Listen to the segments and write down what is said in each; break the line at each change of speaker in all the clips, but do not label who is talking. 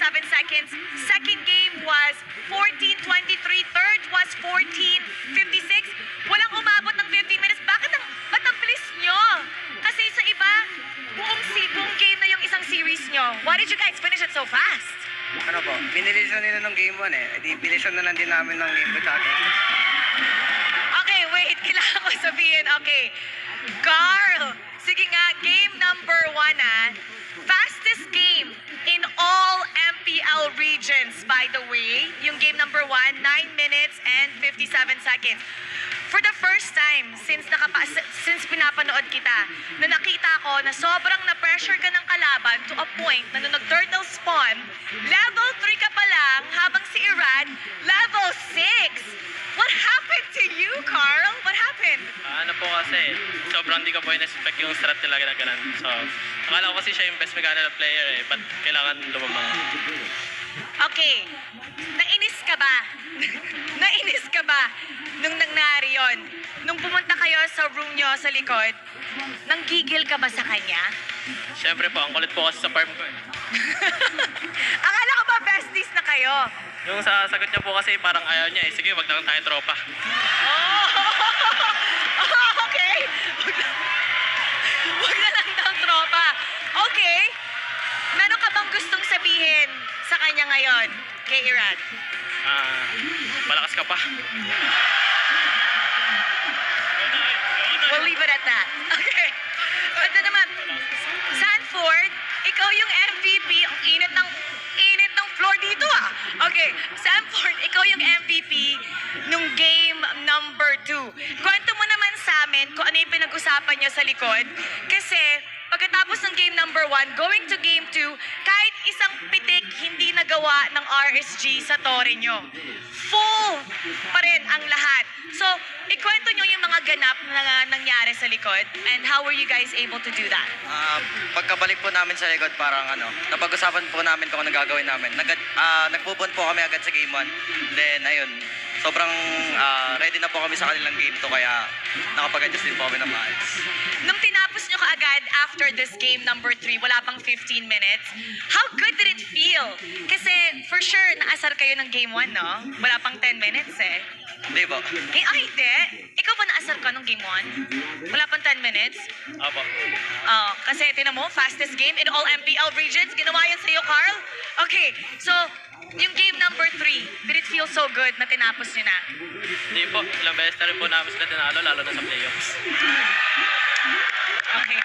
seconds. Second game was 14:23. Third was 14:56. Walang umabot ng 15 minutes. Ba't ang bilis nyo? Kasi sa iba, buong game na yung isang series nyo. Why did you guys finish it so fast?
Ano po, binilisan nila ng game 1 eh. Di bilisan na lang din namin ng game 2 sa akin.
Okay, wait. Kailangan ko sabihin. Okay. Carl, sige nga, game number 1 Fastest game in all MPL regions, by the way. Yung game number 1, 9 minutes and 57 seconds. For the first time since pinapanood kita, na nakita ko na sobrang na-pressure ka ng kalaban to a point na nung nag-turtle spawn, level 3 ka pa lang, habang si Irad, level 6. What happened to you, Carl? What happened?
Ano po kasi, sobrang di ko po in-expect yung strat nila ginaganan. So, akala ko kasi siya yung best mechanical player ba't kailangan lumabang?
Okay, nainis ka ba? Nainis ka ba nung nangyari yon? Nung pumunta kayo sa room nyo sa likod, nanggigil ka ba sa kanya?
Siyempre po, ang kulit po kasi sa farm ko
Akala ko ba besties na kayo?
Yung sa sagot niya po kasi parang ayaw niya sige, wag na lang tayo tropa.
Oh! Okay. Wag na lang daw tropa. Okay. Meron ka bang gustong sabihin sa kanya ngayon, kay Irad?
Malakas ka pa.
We'll leave it at that. Okay. Ito naman, Sanford, ikaw yung MVP. Ang init ng floor dito Okay, Sanford, ikaw yung MVP nung game number 2. Kwento mo naman sa amin kung ano yung pinag-usapan niyo sa likod. Kasi pagkatapos ng game number 1, going to game 2, kahit isang pitik hindi nagawa ng RSG sa tore nyo. Full pa rin ang lahat. So, ikwento nyo yung mga ganap na nangyari sa likod and how were you guys able to do that?
Pagkabalik po namin sa likod, parang napag-usapan po namin kung ano gagawin namin. Nagpupun po kami agad sa game 1. Then, ayun, sobrang ready na po kami sa kanilang game 2, kaya nakapag-adjust din po kami ng maayos.
Nung tinapos nyo kaagad after this game number 3, wala pang 15 minutes, how good did it feel? Kasi for sure, naasar kayo ng game 1, no? Wala pang 10 minutes
Hindi po.
Hindi. Ikaw ba naasar ka nung game 1? Wala pang 10 minutes?
Opo.
Kasi tinan mo, fastest game in all MPL regions. Ginawa yan sa'yo, Carl. Okay, so, yung game number 3, did it feel so good na tinapos nyo na?
Hindi po, ilang beses na rin po namin sila tinalo, lalo na sa playoffs.
Okay.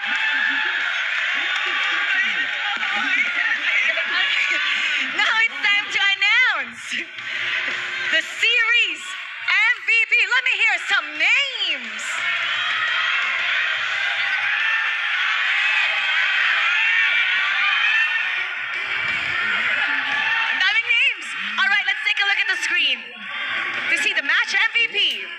Now it's time to announce the series MVP. Let me hear some names. Ang daming names. All right, let's take a look at the screen to see the match MVP.